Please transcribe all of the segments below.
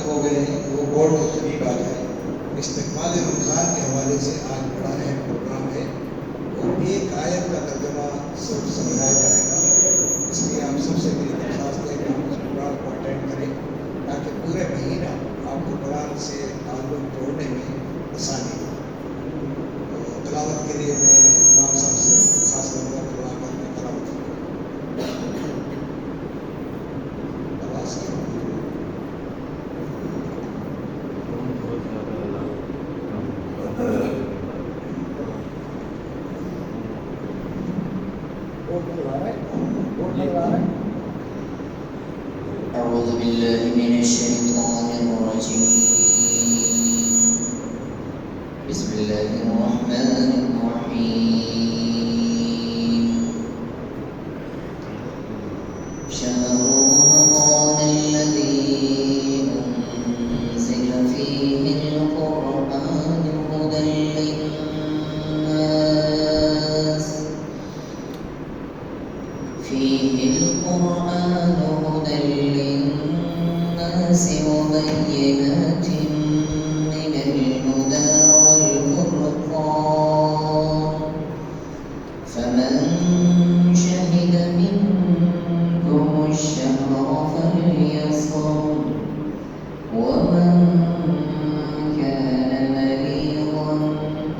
ہو گئے ہیں وہ بورڈ کے قریب آ جائے. استقبال رمضان کے حوالے سے آج بڑا اہم پروگرام ہے اور ایک آیت کا ترجمہ سب سمجھایا جائے گا. اس لیے آپ سب سے میری درخواست ہے کہ آپ اس پروگرام کو اٹینڈ کریں تاکہ پورے مہینہ آپ کو قرآن سے تعلق جوڑنے میں آسانی ہو. تو تلاوت کے لیے میں امام صاحب سے خاص طور پر دعا کرنے تلاوت آواز کی أعوذ بالله من الشيطان الرجيم. بسم الله الرحمن الرحيم. شهر رمضان الذي أنزل فيه القرآن هدى للناس فيه القرآن هدى للناس وبينات من الهدى والفرقان فمن شهد منكم الشهر فليصم ومن كان مريضا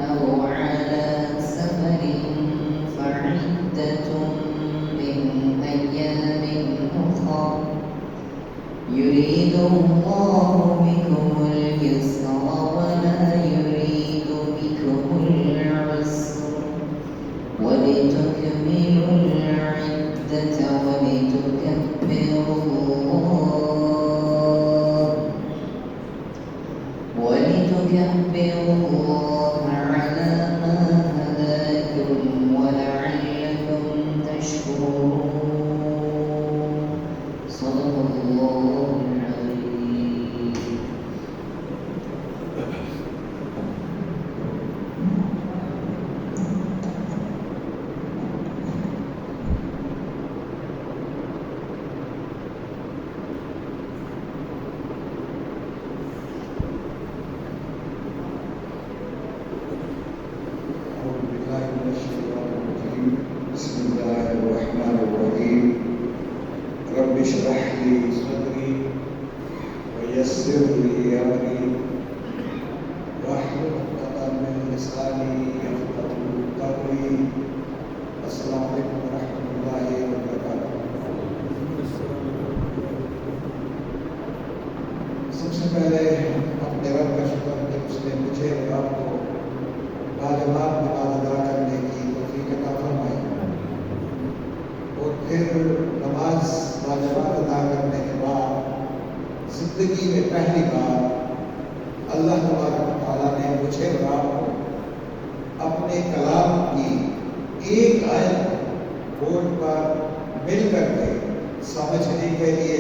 أو على سفر فعدة من أيام أخر يريد الله بكم اليسر ولا يريد بكم العسر ولتكملوا العدة ولتكبروا الله على ما هداكم ولعلكم تشكرون. صدق الله العظيم. بسم الله الرحمن الرحيم. رب اشرح لي صدري ويسر لي امري واحلل عقدة من لساني يفقهوا قولي. السلام عليكم ورحمة الله وبركاته. سب سے پہلے اپنے رب کا شکر کہ اس نے مجھے اور آپ کو باجماعت نماز ادا کرنے کی توفیق عطا فرمائی اور پھر نماز باجماعت ادا کرنے کے بعد زندگی میں پہلی بار اللہ تبارک و تعالیٰ نے مجھے اور آپ کو اپنے کلام کی ایک آیت بورڈ پر مل کر کے سمجھنے کے لیے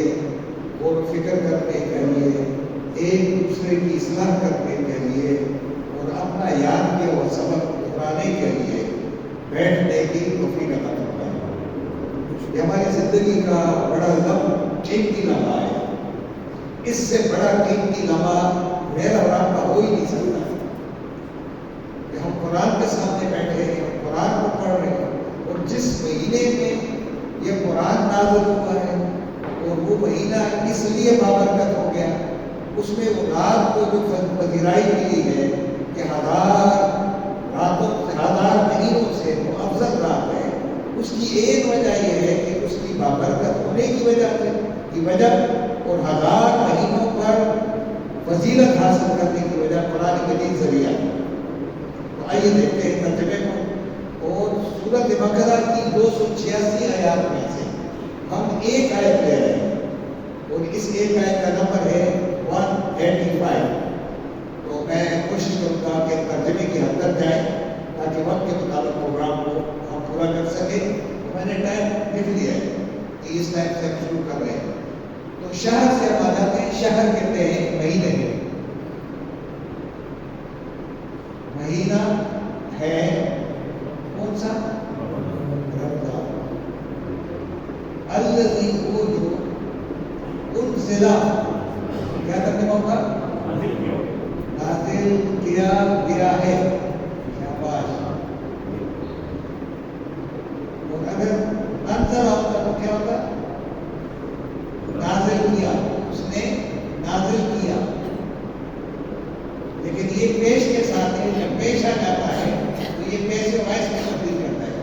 غور و فکر کرنے کے لیے ایک دوسرے کی اصلاح کرنے کے لیے اور اپنا یاد کیا وہ سبق دہرانے کے لیے بیٹھنے کی توفیق عطا فرمائے. یہ ہماری زندگی کا بڑا قیمتی لمحہ ہے. اس سے بڑا قیمتی لمحہ میرا اور آپ کا ہو ہی نہیں سکتا کہ ہم قرآن کے سامنے بیٹھے ہیں, ہم قرآن کو پڑھ رہے ہیں اور جس مہینے میں یہ قرآن نازل ہوا ہے اور وہ مہینہ اس لیے بابرکت ہو گیا, اس میں وہ رات کو جو پذیرائی ملی ہے کہ ہزار مہینوں سے وہ افضل رات ہے, اس کی ایک وجہ یہ ہے کہ اس کی بابرکت ہونے کی وجہ اور ہزار مہینوں پر فضیلت حاصل کرنے کی وجہ قرآن مجید ذریعہ. تو آئیے دیکھتے ہیں ترجمے کو. اور سورۃ بقرہ کی 286 آیات میں سے ہم ایک آیت لے رہے ہیں اور اس ایک آیت کا نمبر ہے 185. تو میں کوشش کروں گا کہ ترجمے کی حد تک جائیں تاکہ وقت کے مطابق پروگرام کو ہم پورا کر سکیں. تو میں نے ٹائم لکھ لیا ہے کہ اس ٹائم سے ہم شروع کر رہے ہیں. تو شہر سے ہم آ جاتے ہیں. شہر کہتے ہیں مہینے میں. مہینہ ہے کون سا؟ رمضان. الذی وہ جو انزل کیا ترجمہ ہوگا؟ نازل کیا گیا ہے. شاباش. اور اگر انزل ہوتا تو کیا ہوتا؟ نازل کیا، اس نے نازل کیا. لیکن یہ پیش کے ساتھ ہے، جب پیش آ جاتا ہے تو یہ پیش سے وائس میں تبدیل کرتا ہے.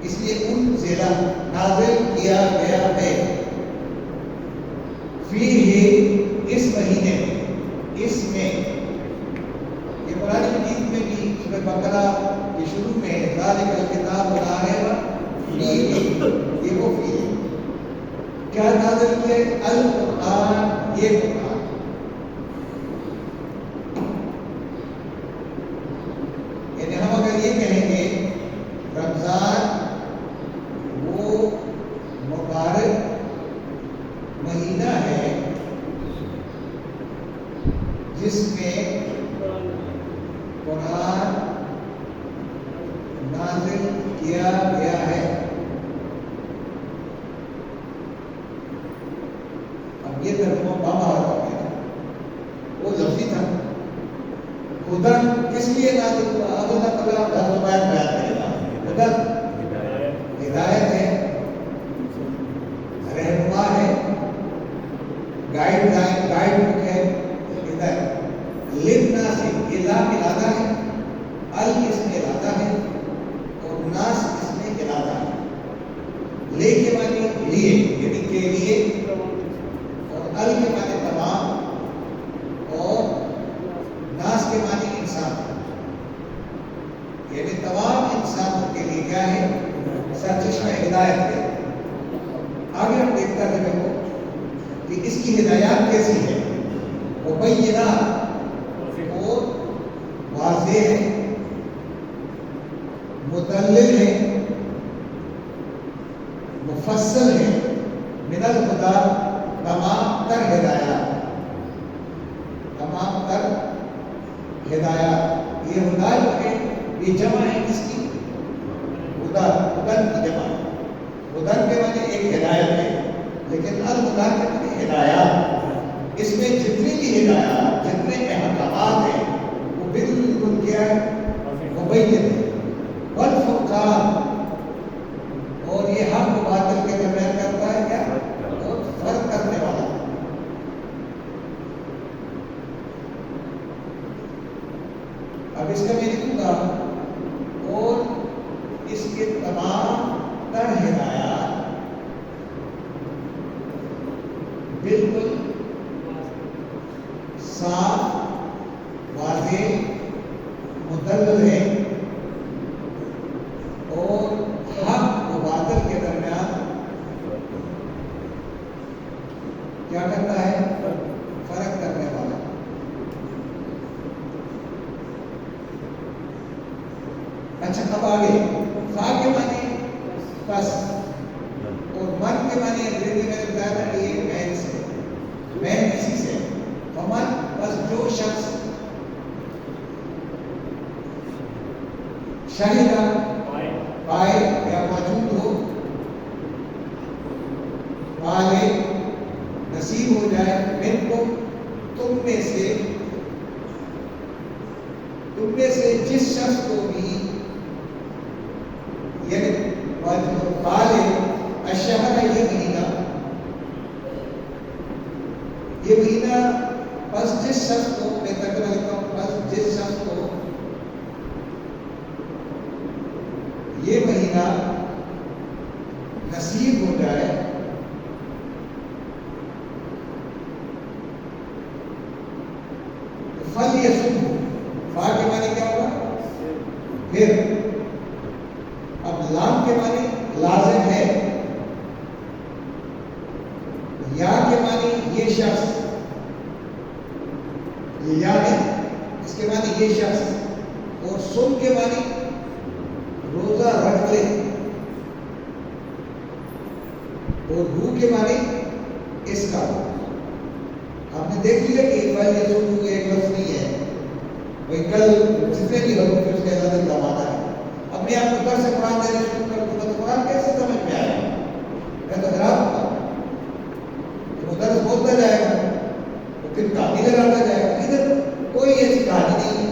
اس لیے انزل نازل کیا گیا ہے. فی اس مہینے میں، اس میں، یہ قرآن مجید میں بھی سورہ بقرہ کے شروع میں ذالک الکتاب لا ریب فیہ، یہ وہ فی ہے. کیا نازل کیا؟ القرآن، یہ قرآن. یعنی ہم اگر یہ کہیں گے رمضان وہ مبارک مہینہ ہے جس میں قرآن نازل کیا گیا ہے. اب یہ ترجمہ بابا ہو گیا، وہ لفظی تھا. ہدن کس لیے نازل ہوا؟ اب اللہ تعالیٰ بیان کرے گا. ہدن ہدایت ہے، رہنما ہے، گائیڈ بک ہے. ہدایت لبنا سے الا ارادہ ہے، ال اس میں ارادہ ہے اور ناس اس میں ارادہ ہے. لے کے معنی لیے یعنی کے لیے، اور ال کے معنی تمام، اور ناس کے معنی انسان، یعنی تمام انسانوں کے لیے کیا ہے؟ سرچشمہ ہدایت ہے. آگے ہم دیکھتا ہے دیکھو کہ اس کی ہدایات کیسی ہے. مبینات اور واضح ہے، مدلل ہے، مفصل ہے. من الہدی تمام تر ہدایات، تمام تر ہدایات. یہ ہدایت ہے، یہ جمع ہے کس کی؟ ہدن کی جمع. ہدن کے معنی ایک ہدایت ہے، لیکن الہدی کے معنی ہدایات. اس میں جتنی بھی ہدایات، جتنے احکامات ہیں وہ بالکل کیا ہے؟ مبین ہے. والفرقان، اور یہ حق و باطل کے درمیان کرتا ہے کیا؟ اور فرق کرنے والا. اب اس کا میں لکھوں گا، اور اس کے تمام تر ہدایات بالکل صاف، واضح، مدلل ہے، اور حق و باطل کے درمیان کیا کرتا ہے؟ فرق کرنے والا. اچھا اب آگے فا کے معنی پس، اور من کے معنی انگریزی میں نے بتایا تھا کہ یہ مین سے، مین کسی سے. فمن بس جو شخص شہیدہ پائے یا موجود ہو، پالے نصیب ہو جائے، منکم تم میں سے جس شخص کو بھی، یعنی پالے الشہر ہے یہ مہینہ بس جس شخص کو، میں ترجمہ لکھتا ہوں، بس جس شخص کو یہ مہینہ نصیب ہو جائے، فل یصوم. فا کے معنی کیا ہوگا؟ پھر. اب لام کے معنی لازم ہے، یا کے معنی یہ شخص، یہ یا ہے، اس کے معنی یہ شخص. اور سن کے معنی روزہ رکھ لے، اور ہو کے معنی اس کا. آپ نے دیکھ لیا کہ فل یصوم ایک لفظ نہیں ہے، وہی کل جتنے بھی لوگ پھر اس کے عدد لمانا ہے. اب میں آپ کو در سے قرآن دینے شروع کر دوں گا تو قرآن کیسے سمجھ میں آئے گا؟ میں تو حیران ہوگا کہ وہ درس بولتا جائے گا پھر کہانی لگاتا جائے گا. ادھر کوئی ایسی کہانی نہیں ہے.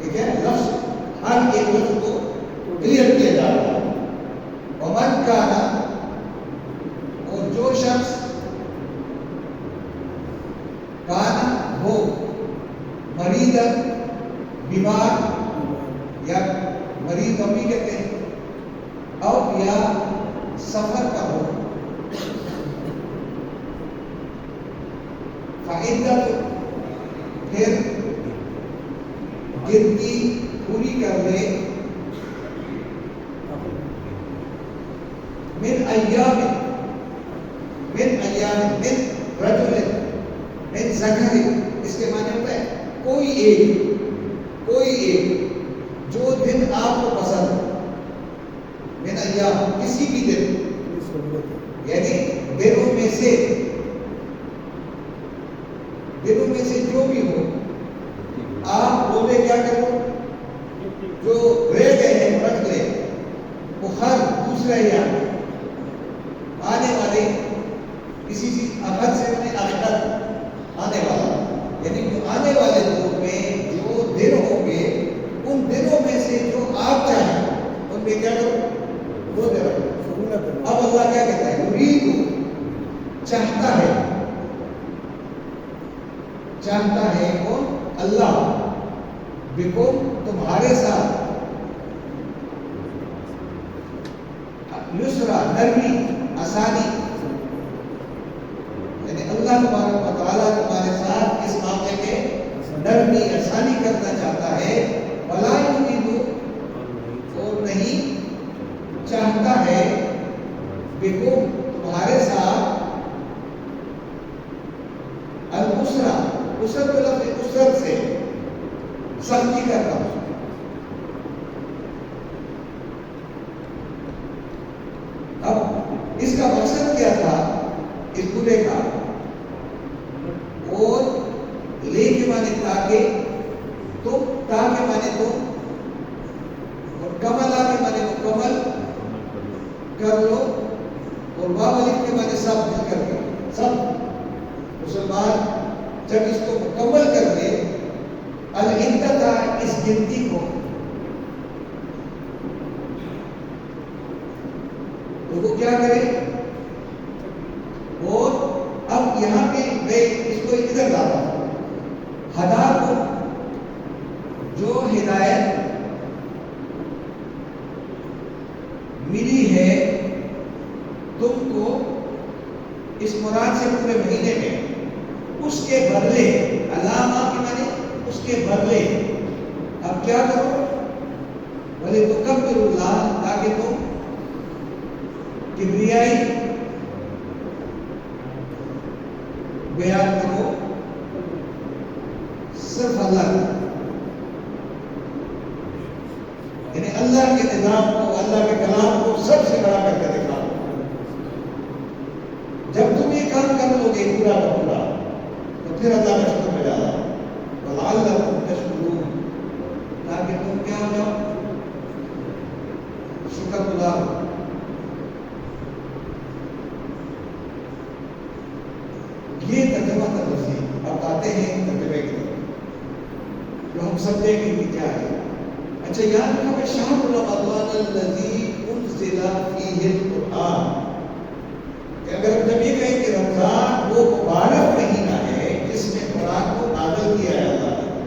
ٹھیک ہے, لفظ ہر ایک لفظ کو کلیئر کیا جا رہا ہے. ومن کانا, اور جو شخص کانا ہو مریضن, بیمار, یا مریض ہم بھی کہتے ہیں, اور یا سفر کا ہو, فعدت, پھر گنتی پوری کر لے, من ایام, من ایام, من رجل, من ذکر, اس کے معنی ہوتا ہے کوئی ایک جو دن آپ کو پسند ہو. من ایام, کسی بھی دن, یعنی دنوں میں سے جو بھی ہو, آپ بولے کیا کرو, جو رہ گئے ہیں رکھ لے. بخار دوسرا ہی آنے والے کسی چیز اخر سے میں اخر آنے والا, یعنی جو آنے والے دور میں جو دن ہوں گے ان دنوں میں سے جو آپ چاہیں ان میں کیا کرو, وہ دے رکھو. اب اللہ کیا کہتا ہے, یرید, چاہتا ہے کون, اللہ, بکم, تمہارے ساتھ, یسرا, نرمی, آسانی, یعنی اللہ تبارک و تعالیٰ تمہارے ساتھ اس معاملے میں نرمی آسانی کرنا چاہتا ہے. ولا یرید, اور نہیں چاہتا ہے, بکم, تمہارے ساتھ, العسرا, اسرت لفظ اسرت سے سختی کرتا ہوں. اب اس کا مقصد کیا تھا اس بولے کا, اور لے کے معنی تاکہ, تو تاکہ معنی تو, اور کمل آ کے معنی مکمل کر لو, اور واو الف کے معنی سب مل کر کے, سب مسلمان جب اس کو مکمل کر دے, الانتہا, اس گنتی کو, تو وہ کیا کرے. اور اب یہاں پہ میں اس کو ادھر لاتا ہوں, ہدا کو, جو ہدایت ملی ہے تم کو اس مراد سے پورے مہینے میں, اس کے بدلے, علامہ کی معنی اس کے بدلے, اب کیا کرو, بھلے تو کبر اللہ, تاکہ تم کبریائی بیان کرو صرف اللہ کا, یعنی اللہ کے نظام کو, اللہ کے کلام کو سب سے بڑا کر کے دکھاؤ. جب تم یہ کام کر لو گے پورا کا پورا, تو پھر اللہ کا شکر ہو جاتا ہے. وَلَعَلَّكُمْ تَشْكُرُونَ, تاکہ تم کیا ہو جاؤ, شکر گزار ہو. یہ ترجمہ تلفظی. اب آتے ہیں ترجمے کی طرف, جو ہم سمجھیں گے کہ کیا ہے. اچھا, یاد رکھا کہ شہر رمضان الذی انزل فیہ القرآن, کہ اگر ہم جب یہ کہیں کہ رمضان وہ مبارک مہینہ ہے جس میں قرآن کو نازل کیا ہے اللہ نے,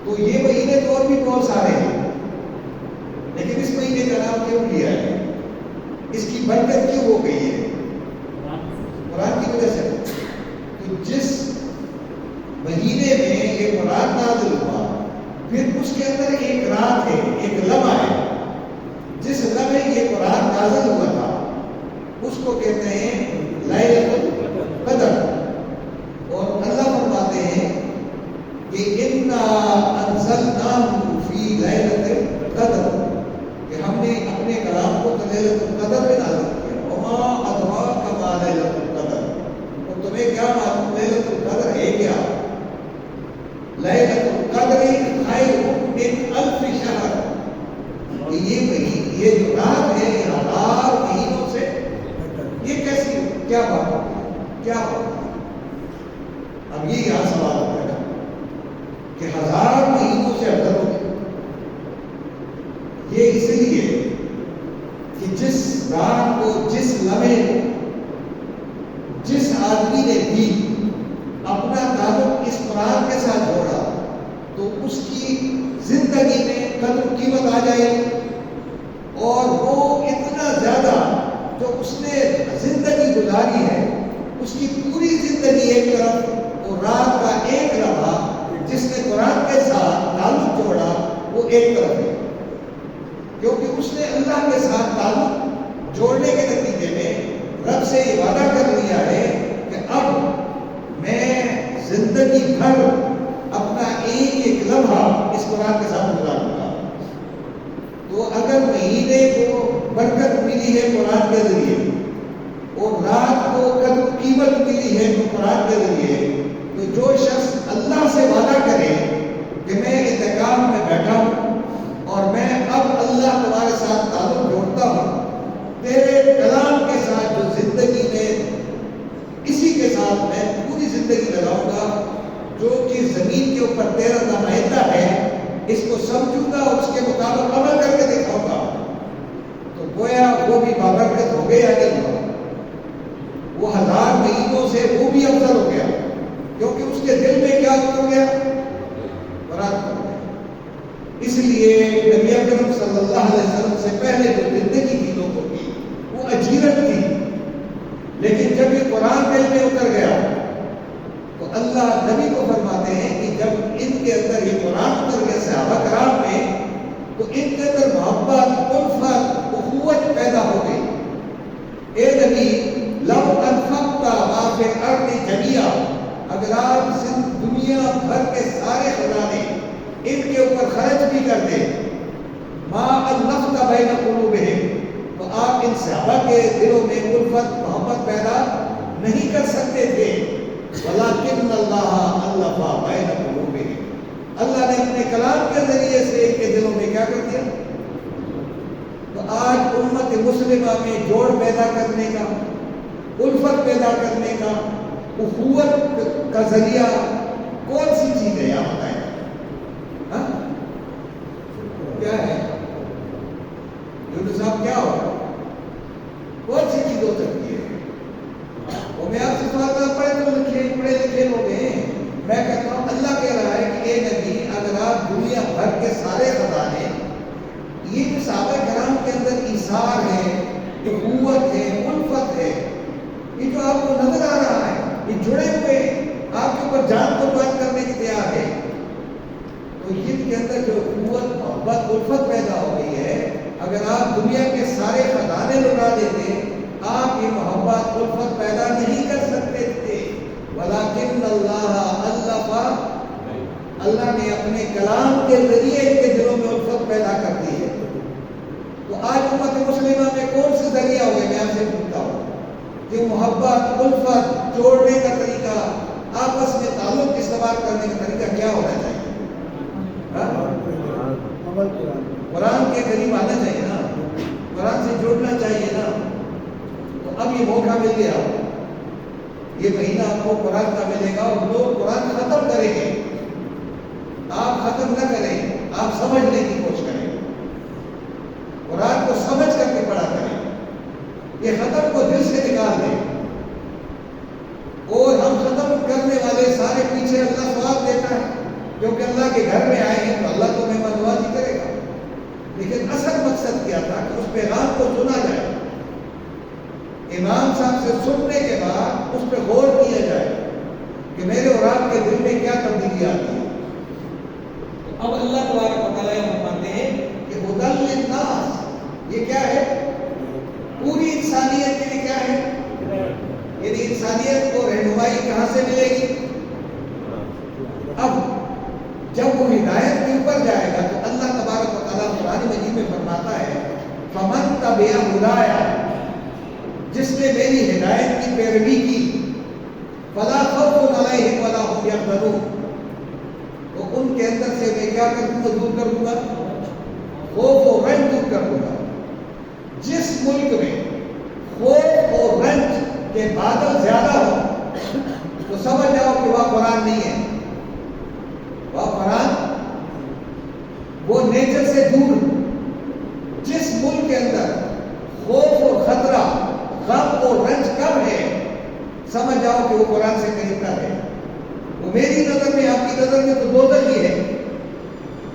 تو یہ مہینے تو اور بھی بہت سارے ہیں, لیکن اس مہینے کا نام کیوں لیا ہے, اس کی برکت کیوں ہو گئی ہے, قرآن کی وجہ سے. تو جس مہینے میں یہ قرآن نازل ہوا, پھر اس کے اندر ایک رات ہے, ایک لمحہ ہے, جس لمحے یہ قرآن نازل ہوا تھا اس کو کہتے ہیں لیلۃ القدر. اور اللہ فرماتے ہیں کہ انا انزلناہ فی لیلۃ القدر, کہ ہم نے اپنے کلام کو لیلۃ القدر میں نازل کیا. وما ادراک ما لیلۃ القدر, اور تمہیں کیا معلوم لیلۃ القدر ہے کیا. لیلۃ القدر خیر من الف شہر, یہ جو رات ہے یہ 1000 مہینوں سے, یہ کیسی, کیا بات, کیا بات, اب یہ یہاں سوال ہوتا ہے کہ 1000 مہینوں سے افضل ہو گئے. یہ اس لیے کہ جس رات کو، جس لمحے کو، جس آدمی نے بھی اپنا تعلق اس قرآن کے ساتھ جوڑا تو اس کی زندگی میں قدر و قیمت آ جائے اور وہ اتنا زیادہ جو اس نے زندگی گزاری ہے اس کی پوری زندگی ایک طرف اور رات کا ایک لمحہ جس نے قرآن کے ساتھ تعلق جوڑا وہ ایک طرف ہے، کیونکہ اس نے اللہ کے ساتھ تعلق جوڑنے کے نتیجے میں رب سے یہ وعدہ کر لیا ہے کہ اب میں زندگی بھر اپنا ایک ایک لمحہ اس قرآن کے ساتھ گزاروں گا. تو اگر مہینے کو برکت ملی ہے قرآن کے ذریعے اور رات کو قدر و قیمت ملی ہے تو قرآن کے ذریعے، تو جو شخص اللہ سے وعدہ کرے کہ میں اعتکاف میں بیٹھا ہوں اور میں اب اللہ تمہارے ساتھ تعلق جوڑتا ہوں، تیرے کلام کے ساتھ جو زندگی میں اسی کے ساتھ میں پوری زندگی لگاؤں گا، جو کہ زمین کے اوپر تیرا نمائندہ ہے، اس کو سمجھوں گا اور اس کے مطابق عمل کر کے دکھاؤں گا، تو گویا وہ بھی بابرکت ہو گیا یا نہیں ہوا؟ وہ 1000 مہینوں سے وہ بھی افضل ہو گیا، کیونکہ اس کے دل میں کیا اتر گیا؟ قرآن اتر گیا. اس لیے نبی اکرم صلی اللہ علیہ وسلم سے پہلے جو زندگی تھی لوگوں کی وہ اجیرت تھی، لیکن جب یہ قرآن دل میں اتر گیا تو اللہ نبی کو فرماتے ہیں کہ جب ان کے اندر یہ قرآن اتر گیا صحابہ کرام میں، تو ان کے اندر محبت، الفت، اخوت پیدا ہو گئی. اے نبی لو انفقت ما فی الارض جميعا، اگر آپ دنیا بھر کے سارے خزانے ان کے اوپر خرچ بھی کر دیں، ما الفت بین قلوبہم، تو آپ ان صحابہ کے دلوں میں الفت، محبت پیدا نہیں کر سکتے تھے. ولیکن اللہ الف بین قلوبہم، اللہ نے اپنے کلام کے ذریعے سے ان کے دلوں میں کیا کر دیا؟ تو آج امت مسلمہ میں جوڑ پیدا کرنے کا، الفت پیدا کرنے کا، اخوت کا ذریعہ کون سی چیز ہے؟ آپ بتائیں کیا ہے؟ یونس صاحب کیا ہوگا؟ کون سی چیز ہو سکتی ہے؟ وہ میں آپ سے سوال کرتا پڑھے لکھے لوگ ہیں، میں کہتا ہوں اللہ کہہ رہا ہے کہ اے نبی اگر آپ دنیا بھر کے سارے خزانے، یہ جو صحابہ کرام کے اندر ایثار ہے، اخوت ہے، الفت ہے، یہ جو آپ کو نظر آ رہا ہے، یہ جڑے ہوئے آپ کے اوپر جان قربان کرنے کی تیار ہے، تو ان کے اندر جو قوت، محبت، الفت پیدا ہو گئی ہے، اگر آپ دنیا کے سارے خزانے لٹا دیتے آپ یہ محبت، الفت پیدا نہیں کر سکتے تھے. ولیکن اللہ نے اپنے کلام کے ذریعے ان کے دلوں میں الفت پیدا کر دی ہے. تو آج امت مسلمہ میں کون سے ذریعہ ہو گئے؟ میں آپ سے پوچھتا ہوں کہ محبت، الفت جوڑنے کا طریقہ، آپس میں تعلق استوار کرنے کا طریقہ کیا ہونا چاہیے؟ قرآن کے قریب آنا چاہیے نا، قرآن سے جڑنا چاہیے نا. تو اب یہ موقع مل گیا، یہ مہینہ آپ کو قرآن کا ملے گا اور لوگ قرآن ختم کریں گے. آپ ختم نہ کریں، آپ سمجھنے کی کوشش کریں، قرآن کو سمجھ کر کے پڑھا کریں. یہ ختم کو دل سے نکال دیں، اور ہم ختم کرنے والے سارے پیچھے اللہ ثواب دیتا ہے، کیونکہ اللہ کے گھر میں آئے ہیں تو اللہ تو مہمان نوازی کرے گا. لیکن اصل مقصد کیا تھا کہ اس پیغام کو سنا جائے، امام صاحب سے سننے کے بعد اس پہ غور کیا جائے کہ میرے اور آپ کے دل میں کیا تبدیلی آتی ہے. اب اللہ تبارک و تعالیٰ فرماتے ہیں کہ ہدی للناس، یہ کیا ہے؟ پوری انسانیت کے لیے کیا ہے؟ یعنی انسانیت کو رہنمائی کہاں سے ملے گی؟ اب جب وہ ہدایت کے اوپر جائے گا تو اللہ تبارک و تعالیٰ قرآن مجید میں فرماتا ہے فمن تبع ہدایا، جس نے میری ہدایت کی پیروی کی، فلا خوف علیہم ولا هم یحزنون، تو ان کے اندر سے میں کیا دور کر دوں گا؟ خوف و رنج دور کر دوں گا. جس ملک میں خوف اور رنج کے بادل زیادہ ہو تو سمجھ جاؤ کہ وہاں قرآن سے دور. جس ملک کے اندر خوف اور خطرہ، غم اور رنج کم ہے، سمجھ جاؤ کہ وہ قرآن سے قریب تر ہے. وہ میری نظر میں، آپ کی نظر میں تو دوزخ ہی ہے،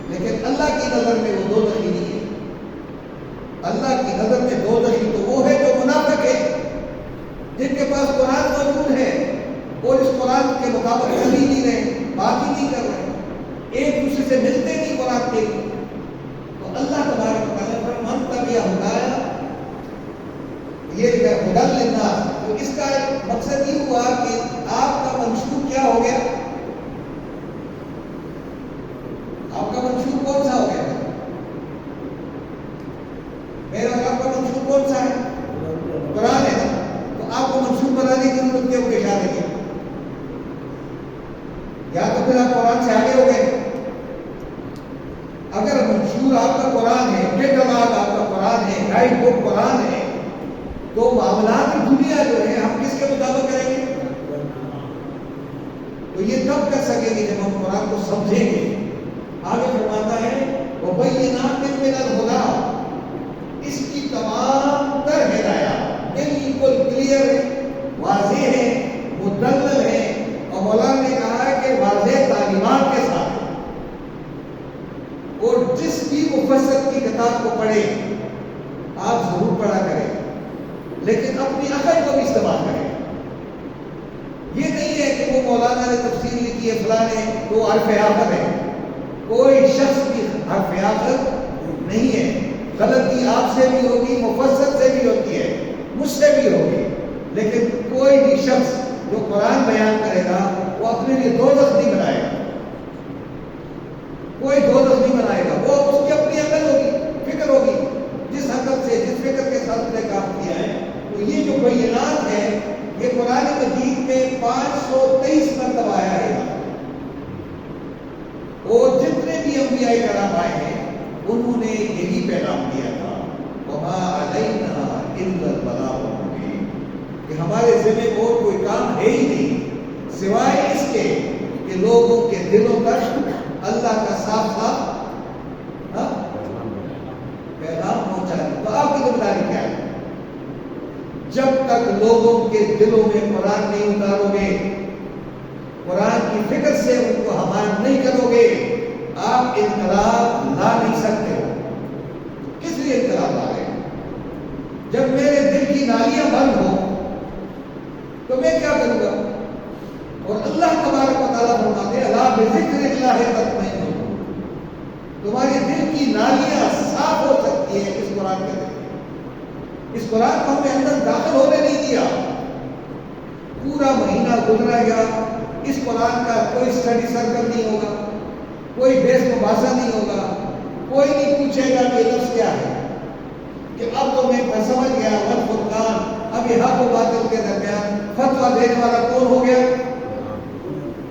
لیکن اللہ کی نظر میں وہ دوزخ ہی نہیں ہے. اللہ کی نظر میں دوزخی تو وہ ہے جو منافق ہے، جن کے پاس قرآن موجود ہے اور اس قرآن کے مطابق چل ہی نہیں رہے، بات ہی نہیں کر رہے، ایک دوسرے سے ملتے نہیں قرآن کے. تو اللہ تبارک و تعالیٰ پر من تبع ہدایا، یہ ہدی للناس. تو اس کا ایک مقصد یہ ہوا کہ آپ کا منشور کیا ہو گیا؟ آپ کا منشور کون سا ہو گیا؟ میرا اور آپ کا منشور کون سا ہے؟ قرآن ہے نا. تو آپ کو منشور بنانے کی ضرورت کیوں پیش آ رہی ہے؟ یا تو پھر آپ قرآن سے آگے ہو گئے. اگر منشور آپ کا قرآن ہے، کیٹلاگ آپ کا قرآن ہے، گائیڈ بک قرآن ہے، تو معاملات کی دنیا جو ہے ہم کس کے مطابق کریں گے؟ تو یہ تب کر سکیں گے جب ہم قرآن کو سمجھیں گے. آگے فرماتا ہے وَبَيِّنَاتٍ مِّنَ الْهُدَىٰ، اس کی تمام تر ہدایات بالکل کلیئر ہے، واضح ہے، مدلل ہے، اور مولانا نے کہا ہے کہ واضح تعلیمات کے ساتھ. اور جس بھی مفسر کی کتاب کو پڑھے آپ ضرور پڑھا کریں، لیکن اپنی عقل کو بھی استعمال کریں. یہ نہیں ہے کہ وہ مولانا نے تفسیر لکھی ہے فلاں نے تو حرف آخر ہے. کوئی شخص بھی حرف آخر نہیں ہے. غلطی آپ سے بھی ہوگی، مفسر سے بھی ہوتی ہے، مجھ سے بھی ہوگی، لیکن کوئی بھی شخص جو قرآن بیان کرے گا وہ اپنے لیے دوزخ نہیں بنائے گا. کوئی دوزخ نہیں بنائے گا. وہ اس کی اپنی عقل ہوگی، فکر ہوگی، جس عقل سے، جس فکر کے ساتھ نے کام کیا ہے. تو یہ جو بینات ہے یہ قرآن مجید میں 523 مرتبہ آیا ہے. اور جتنے بھی انبیاء کرام آئے ہیں انہوں نے یہی پیغام دیا تھا وَمَا عَلَيْنَا إِلَّا الْبَلَاغُ الْمُبِينُ، کہ ہمارے ذمہ اور کوئی کام ہے ہی نہیں سوائے اس کے کہ لوگوں کے دلوں تک اللہ کا صاف صاف پیغام پہنچانا. تو آپ کی ذمہ داری کیا ہے؟ جب تک لوگوں کے دلوں میں قرآن نہیں اتارو گے، قرآن کی فکر سے ان کو ہمایت نہیں کرو گے، آپ انقلاب لا نہیں سکتے ہو. کس لیے انقلاب لا رہے ہیں؟ جب میرے دل کی نالیاں بند ہو تو میں کیا کروں گا؟ اور اللہ تبارک و تعالیٰ فرماتے ہیں الا بذکر اللہ تطمئن القلوب، تمہاری دل کی نالیاں صاف ہو سکتی ہیں اس قرآن کے ذریعے. اس قرآن کو ہم نے اندر داخل ہونے نہیں دیا. پورا مہینہ گزرا گیا، اس قرآن کا کوئی اسٹڈی سرکل نہیں ہوگا، کوئی بحث مباحثہ نہیں ہوگا، کوئی نہیں پوچھے گا کہ لفظ کیا ہے، کہ اب تو میں سمجھ گیا والفرقان. اب یہ حق و باطل کے درمیان فتویٰ دینے والا کون ہو گیا؟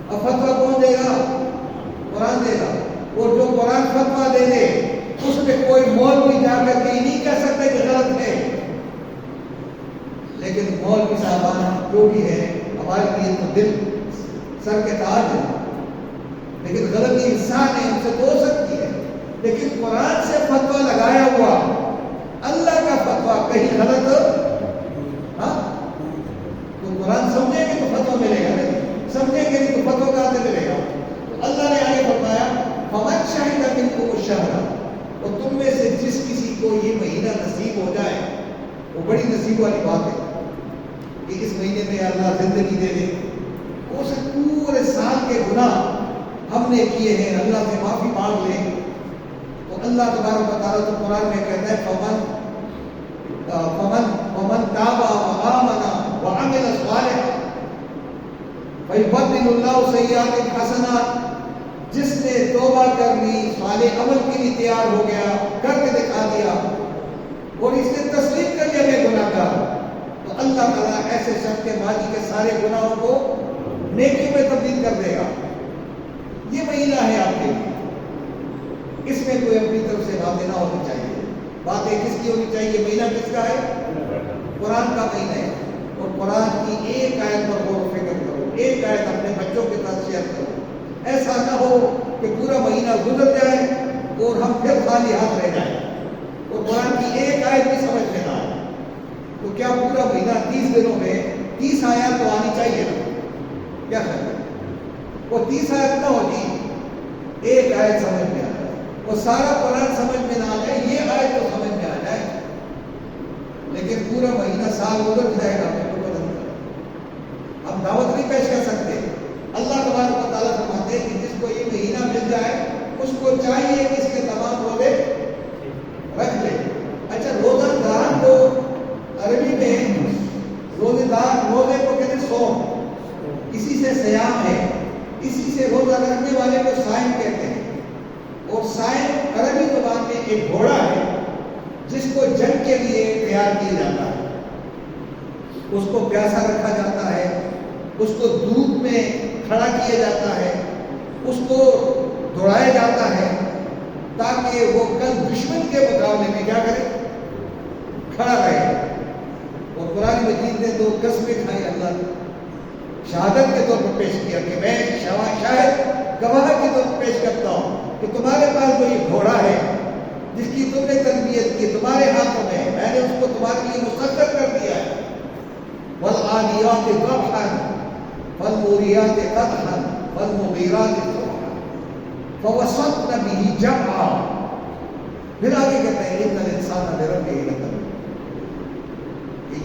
اب فتویٰ کون دے گا؟ قرآن دے گا. اور جو قرآن فتویٰ دے دے اس میں کوئی مولوی جا کر کے نہیں کہہ سکتے کہ غلط ہے. لیکن مولوی صاحبان جو بھی ہے ہمارے لیے تو دل سر کے تاج ہے، لیکن غلطی انسان ہے، ان سے تو ہو سکتی ہے. لیکن قرآن سے فتویٰ لگایا ہوا اللہ کا فتویٰ کہیں غلط تو قرآن سمجھیں گے تو فتویٰ ملے گا، نہیں سمجھیں گے نہیں تو فتویٰ کہاں سے ملے گا؟ تو اللہ نے آگے فرمایا فَمَنْ شَهِدَ مِنْكُمُ الشَّهْرَ، اور تم میں سے جس کسی کو یہ مہینہ نصیب ہو جائے، وہ بڑی نصیب والی بات ہے کہ اس مہینے میں اللہ زندگی دے دے. وہ سے پورے سال کے گناہ ہم نے کیے ہیں اللہ سے معافی مانگ لیں. تو اللہ تبارک و تعالیٰ تو قرآن میں کہتا ہے فمن تاب وآمن وعمل صالحا فیبدل اللہ سیئات حسنات، جس نے توبہ کر لی، صالح عمل کے لیے تیار ہو گیا، کر کے دکھا دیا اور اس نے تسلیم کر لیا میں گناہ گار، تو اللہ تعالیٰ ایسے شخص کے ماضی کے سارے گناہوں کو نیکی میں تبدیل کر دے گا. یہ مہینہ ہے آپ کے لیے، اس میں کوئی اپنی طرف سے باتیں نہ ہونی چاہیے. باتیں کس کی ہونی چاہیے؟ مہینہ کس کا ہے؟ قرآن کا مہینہ ہے. اور قرآن کی ایک آیت پر غور و فکر کرو، ایک آیت اپنے بچوں کے ساتھ شیئر کرو. ایسا نہ ہو کہ پورا مہینہ گزر جائے، اور ہم پھر خالی ہاتھ رہ جائیں اور قرآن کی ایک آیت بھی سمجھ میں نہ آئے، تو کیا پورا مہینہ 30 دنوں میں 30 آیات تو آنی چاہیے نا؟ کیا خیال ہے؟ وہ 30 آیت نہ ہوتی، ایک آیت سمجھ میں آ جائے، وہ سارا قرآن سمجھ میں نہ آ جائے، یہ آیت تو سمجھ میں آ جائے، لیکن پورا مہینہ سال گزر جائے گا، ہم دعوت نہیں پیش کر سکتے۔ اللہ تبارک و تعالیٰ فرماتے ہیں کہ جس کو یہ مہینہ مل جائے اس کو چاہیے کہ اس کے تمام روزے رکھ لے۔ اچھا، روزہ دار کو عربی میں روزے کو کہتے ہیں صوم، اسی سے صیام ہے، اسی سے روزہ رکھنے والے کو صائم کہتے ہیں۔ اور صائم عربی زبان میں ایک گھوڑا ہے جس کو جنگ کے لیے تیار کیا جاتا ہے، اس کو پیاسا رکھا جاتا ہے، اس کو دھوپ میں کھڑا کیا جاتا ہے، اس کو دوڑایا جاتا ہے تاکہ وہ کل دشمن کے مقابلے میں کیا کرے، کھڑا رہے۔ اور قرآن مجید نے تو قسمیں کھائی، اللہ شہادت کے طور پر پیش کیا کہ میں شاہد گواہ کے طور پر پیش کرتا ہوں کہ تمہارے پاس جو یہ گھوڑا ہے جس کی تم نے تربیت کی تمہارے ہاتھوں میں نے اس کو تمہارے لیے مسخر کر دیا ہے۔ والعادیات ضبحا فالموریات قدحا فالمغیرات صبحا فوسطن به جمعا۔ پھر آگے کہتے ہیں ان الانسان لربہ لکنود،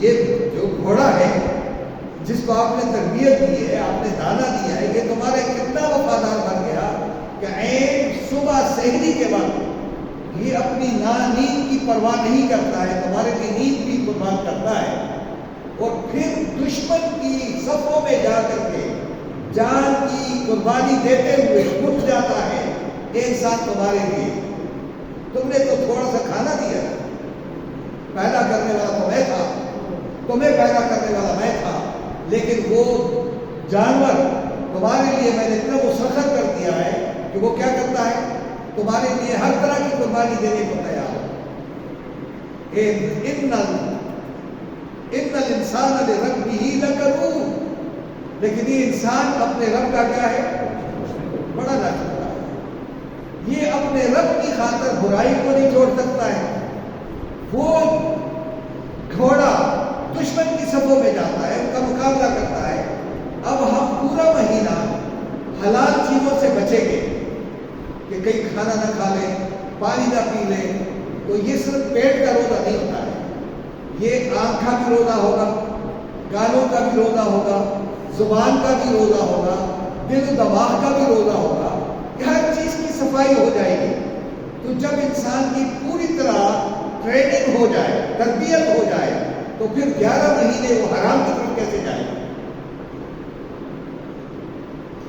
یہ جو گھوڑا ہے جس کو آپ نے تربیت دی ہے، آپ نے دانا دیا ہے، یہ تمہارے کتنا وفادار بن گیا کہ عین صبح سحری کے وقت یہ اپنی نیند کی پرواہ نہیں کرتا ہے، تمہارے لیے نیند بھی قربان کرتا ہے، اور پھر دشمن کی صفوں میں جا کر کے جان کی قربانی دیتے ہوئے اٹھ جاتا ہے ایک ساتھ تمہارے لیے۔ تم نے تو تھوڑا سا کھانا دیا، پیدا کرنے والا تو میں تھا، تمہیں پیدا کرنے والا میں تھا، لیکن وہ جانور تمہارے لیے میں نے اتنا مسخر کر دیا ہے کہ وہ کیا کرتا ہے، تمہارے لیے ہر طرح کی قربانی دینے کو تیار ہے۔ ان الانسان لربہ لکنود، لیکن یہ انسان اپنے رب کا کیا ہے، بڑا ناشکرا ہے۔ یہ اپنے رب کی خاطر برائی کو نہیں چھوڑ سکتا ہے۔ وہ گھوڑا دشمن کی صفوں میں جاتا ہے، ان کا مقابلہ کرتا ہے۔ اب ہم پورا مہینہ حلال چیزوں سے بچیں گے کہ کہیں کھانا نہ کھا لیں، پانی نہ پی لیں، تو یہ صرف پیٹ کا روزہ نہیں ہوتا ہے، یہ آنکھ کا بھی روزہ ہوگا، گالوں کا بھی روزہ ہوگا، زبان کا بھی روزہ ہوگا، دل و دماغ کا بھی روزہ ہوگا، کہ ہر چیز کی صفائی ہو جائے گی۔ تو جب انسان کی پوری طرح ٹریننگ ہو جائے، تربیت ہو جائے، تو پھر 11 مہینے وہ حرام کی طرف کیسے جائے؟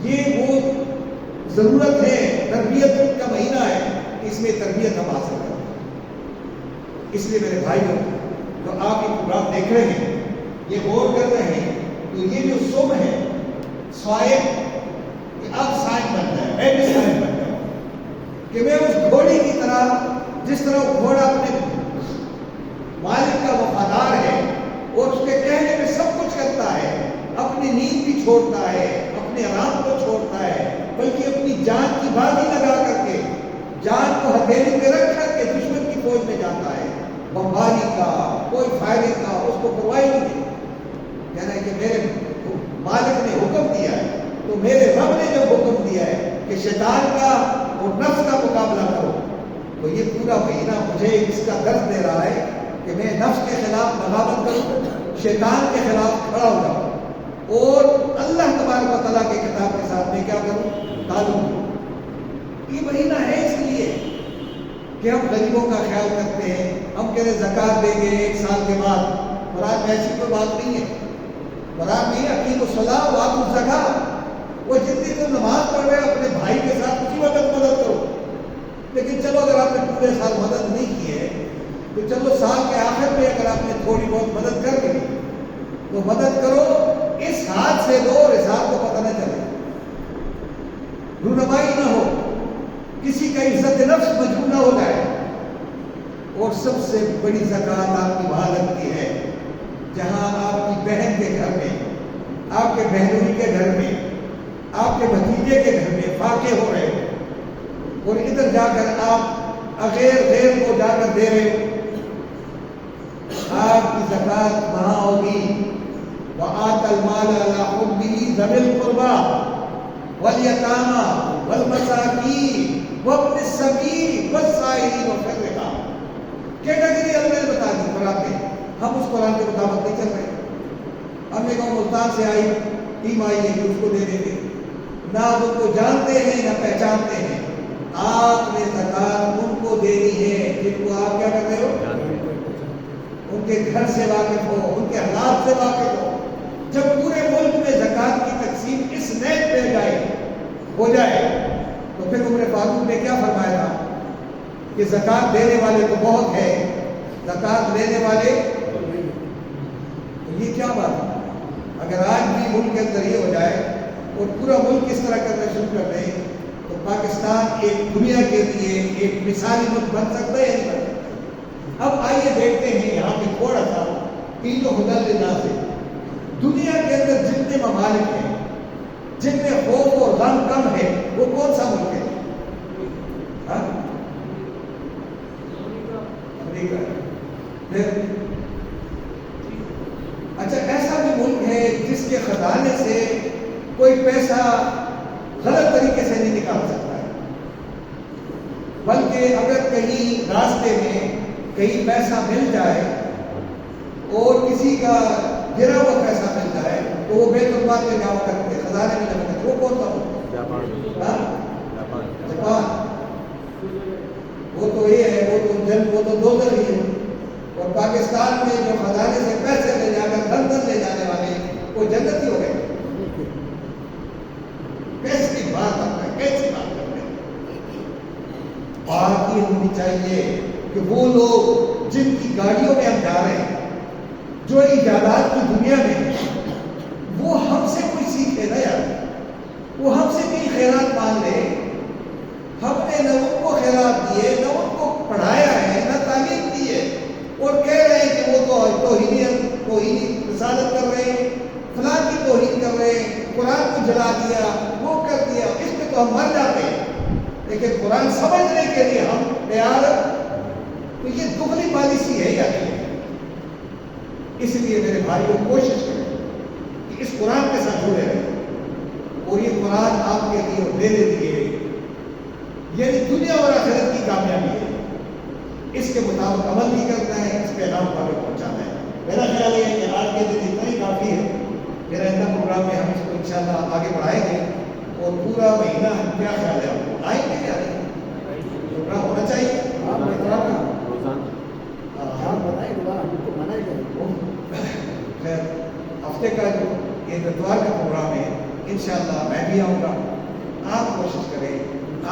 یہ وہ ضرورت ہے، تربیت کا مہینہ ہے، اس میں تربیت ہم حاصل کریں۔ اس لیے میرے بھائیوں، جو آپ یہ پروگرام دیکھ رہے ہیں، یہ غور کر رہے ہیں، تو یہ جو صبح ہے صائم، کہ اب صائم بن جائے، میں بھی صائم بن جاؤں، کہ میں اس گھوڑے کی طرح، جس طرح وہ گھوڑا اپنے مالک کا وفادار ہے اور اس کے کہنے میں سب کچھ کرتا ہے، اپنی نیند بھی چھوڑتا ہے، اپنے آرام کو چھوڑتا ہے، بلکہ اپنی جان کی بازی لگا کر کے، جان کو ہتھیلی پہ رکھ کر کے دشمن کی فوج میں جاتا ہے، بمباری کا، کوئی فائرنگ کا اس کو پرواہ نہیں، کہنا ہے کہ میرے مالک نے حکم دیا ہے، تو میرے رب نے جب حکم دیا ہے کہ شیطان کا اور نفس کا مقابلہ کرو، تو یہ پورا مہینہ مجھے اس کا درد دے رہا ہے کہ میں نفس کے خلاف بغاوت کروں، شیطان کے خلاف کھڑا ہو جاؤں، اور اللہ تبارک و تعالیٰ کے کتاب کے ساتھ میں کیا کروں، تعلق کروں۔ یہ مہینہ ہے اس لیے کہ ہم غریبوں کا خیال کرتے ہیں، ہم کہتے ہیں زکوٰۃ دیں گے 1 سال کے بعد، قرآن میں ایسی کوئی بات نہیں ہے۔ قرآن میں اقیموا الصلاۃ وآتوا الزکاۃ، وہ جتنی تم نماز پڑھ رہے اپنے بھائی کے ساتھ اسی وقت مدد کرو، لیکن چلو اگر آپ نے پورے سال مدد نہیں کی ہے تو چلو سال کے آخر میں اگر آپ نے تھوڑی بہت مدد کر دی تو مدد کرو، اس ہاتھ سے دو اور اس ہاتھ کو پتہ نہ چلے، رونمائی نہ ہو، کسی کا عزت نفس مجروح نہ ہو جائے۔ اور سب سے بڑی زکوٰۃ آپ کی وہاں لگتی ہے جہاں آپ کی بہن کے گھر میں، آپ کے بہنوئی کے گھر میں، آپ کے بھتیجے کے گھر میں فاقے ہو رہے، اور ادھر جا کر آپ غیر کو جا کر دے رہے ہو. آپ کی زکوٰۃ وہاں ہوگی وَآتَ الْمَالَ عَلَىٰ حُبِّهِ ذَوِي الْقُرْبَىٰ وَالْيَتَامَىٰ وَالْمَسَاكِينِ وَابْنِ السَّبِيلِ وَالسَّائِلِينَ وَفِي الرِّقَابِ. کیٹیگری اللہ نے بتا دی قرآن میں. ہم اس قرآن کے مطابق نہیں چل رہے. ہم نے کہا ملتان سے آئی ٹیم آئی ہے کہ اس کو دے دیں گے. نہ ان کو جانتے ہیں نہ پہچانتے ہیں. آپ نے زکوٰۃ ان کو دینی ہے جن کو آپ کیا کر رہے ہو, ان کے گھر سے واقف ہو, ان کے حالات سے واقف ہو. جب پورے ملک میں زکوٰۃ کی تقسیم اس نیت پہ ہو جائے تو پھر عمر فاروق نے کیا فرمایا تھا کہ زکوٰۃ دینے والے تو بہت ہے, زکوٰۃ لینے والے. تو یہ کیا بات ہے؟ اگر آج بھی ملک کے اندر یہ ہو جائے اور پورا ملک اس طرح کرنا شروع کر دے تو پاکستان ایک دنیا کے لیے ایک مثالی ملک بن سکتا ہے یا نہیں بن سکتا؟ اب آئیے دیکھتے ہیں یہاں پہ تھوڑا سا تین خدا للہ سے دنیا کے اندر جتنے ممالک ہیں جن میں خوف اور غم کم ہے وہ کون سا ملک ہے؟ امریکہ. پھر اچھا ایسا بھی ملک ہے جس کے خزانے سے کوئی پیسہ غلط طریقے سے نہیں نکال سکتا ہے, بلکہ اگر کہیں راستے میں کہیں پیسہ مل جائے اور کسی کا گرا ہوا پیسہ مل جائے تو وہ بیت المال میں جمع کرتے ہیں, خزانے میں جمع کرتے ہیں. وہ کون سا ملک؟ جاپان. وہ تو یہ ہے, وہ تو دوزر ہی ہے. اور پاکستان میں جو خزانے سے پیسے لے جا کر لندن لے جانے والے وہ جنت ہی ہو گئے. کیسی بات کرتے ہیں, کیسی بات کرتے ہیں. بات یہ ہونی چاہیے کہ وہ لوگ جن کی گاڑیوں میں ہم جا رہے ہیں, جو ایجادات کی دنیا میں وہ ہم سے کوئی سیکھے نا یار, وہ ہم سے بھی خیرات مانگ لے. ہم نے نہ ان کو خیرات دیے, نہ ان کو پڑھایا ہے, نہ تعلیم دی ہے, اور کہہ رہے ہیں کہ وہ تو توہین رسالت کر رہے ہیں, فلاں کی توہین کر رہے ہیں, قرآن کو جلا دیا, وہ کر دیا. اس پہ تو ہم مر جاتے ہیں, لیکن قرآن سمجھنے کے لیے ہم تیار. تو یہ دگنی پالیسی ہے یا نہیں؟ اس لیے میرے بھائیوں کوشش کریں کہ اس قرآن کے ساتھ جڑے رہیں, اور یہ قرآن آپ کے لیے اور میرے لیے یعنی دنیا اور آخرت کی کامیابی ہے. اس کے مطابق عمل بھی کرنا ہے, اس پیغام کو آگے پہنچانا ہے. میرا خیال ہے کہ آج کے دن اتنا ہی کافی ہے. میرا اتنا پروگرام میں ہم اس کو انشاءاللہ آگے بڑھائیں گے, اور پورا مہینہ کیا خیال ہے آپ کو آئیں گے یا نہیں؟ پروگرام ہونا چاہیے. خیر ہفتے کا جو یہ اتوار کا پروگرام ہے انشاءاللہ میں بھی آؤں گا. آپ کوشش کریں,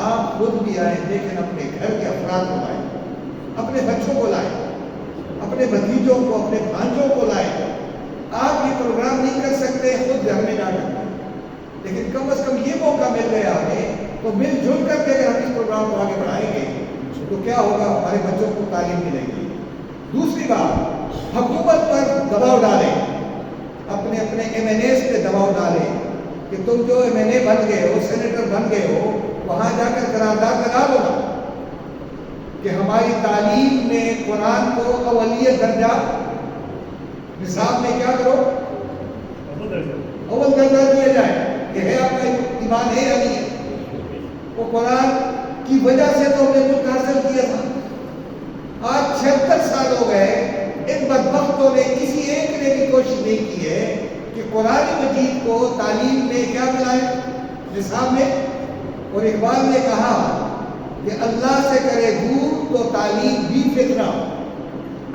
آپ خود بھی آئیں, لیکن اپنے گھر کے افراد کو لائیں, اپنے بچوں کو لائیں, اپنے بھتیجوں کو, اپنے بھانجوں کو لائیں. آپ یہ پروگرام نہیں کر سکتے خود گھر میں جا کر, لیکن کم از کم یہ موقع مل گیا ہمیں, تو مل جل کر کے اگر ہم اس پروگرام کو آگے بڑھائیں گے تو کیا ہوگا, ہمارے بچوں کو تعلیم ملے گی. دوسری بات, حکومت پر دباؤ ڈالیں, اپنے ایم این ایز پہ دباؤ ڈالیں کہ تم جو ایم این اے بن گئے ہو, سینیٹر بن گئے ہو, وہاں جا کر قرارداد لگا دو نا کہ ہماری تعلیم میں قرآن کو اولیت درجہ نصاب میں کیا کرو, اول درجہ دیا جائے. یہ ہے آپ کا ایمان ہے یا نہیں ہے؟ وہ قرآن کی وجہ سے تو ہم نے ملک حاصل کیا تھا. آج 76 سال ہو گئے, ان بدبختوں نے کسی ایک نے بھی کوشش نہیں کی ہے کہ قرآن مجید کو تعلیم میں کیا ملائے, نصاب میں. اور اقبال نے کہا کہ اللہ سے کرے دور تو تعلیم بھی فتنہ,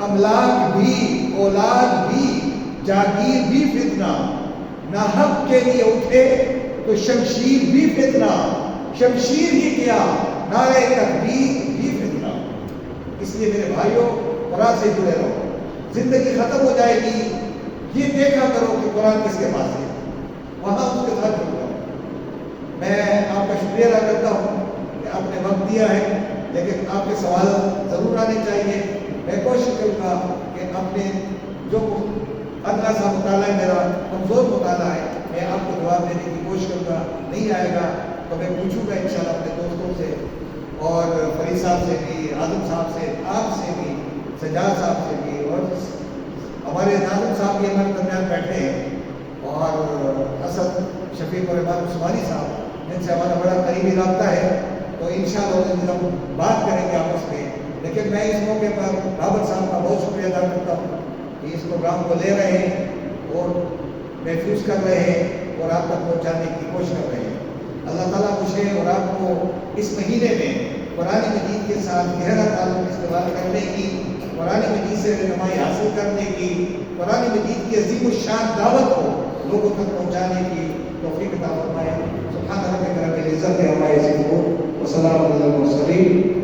املاک بھی, اولاد بھی, جاگیر بھی فتنہ, نہ حق کے لیے اٹھے تو شمشیر بھی فتنہ, شمشیر ہی کیا نعرہ تکبیر بھی فتنہ. اس لیے میرے بھائیوں قرآن سے جڑے رہو, زندگی ختم ہو جائے گی, یہ دیکھا کرو کہ قرآن کس کے پاس ہے, وہاں اس کے ساتھ جڑ جاؤ. میں آپ کا شکریہ ادا کرتا ہوں کہ آپ نے وقت دیا ہے, لیکن آپ کے سوال ضرور آنے چاہیے. میں کوشش کروں گا کہ اپنے جو ادنا سا مطالعہ ہے, میرا کمزور مطالعہ ہے, میں آپ کو جواب دینے کی کوشش کروں گا. نہیں آئے گا تو میں پوچھوں گا انشاءاللہ اپنے دوستوں سے, اور فرید صاحب سے بھی، اعظم صاحب سے، آپ سے بھی، سجاد صاحب سے بھی، اور ہمارے ناظم صاحب بھی ہمارے درمیان بیٹھے ہیں، اور اسد شفیق اور احمد عثمانی صاحب جن سے ہمارا بڑا قریبی رابطہ ہے، تو انشاءاللہ ہم بات کریں گے آپس میں۔ لیکن میں اس موقع پر بابر صاحب کا بہت شکریہ ادا کرتا ہوں کہ اس پروگرام کو لے رہے ہیں اور محفوظ کر رہے ہیں اور آپ تک پہنچانے کی کوشش کر رہے ہیں۔ اللہ تعالیٰ مجھے اور آپ کو اس مہینے میں قرآن مجید کے ساتھ گہرا تعلق استوار کرنے کی، قرآن مجید سے رہنمائی حاصل کرنے کی، قرآن مجید کی عظیم الشان دعوت کو لوگوں تک پہنچانے کی توفیق عطا فرمائے۔ سبحان ربک رب العزت عما یصفون وسلام علی المرسلین۔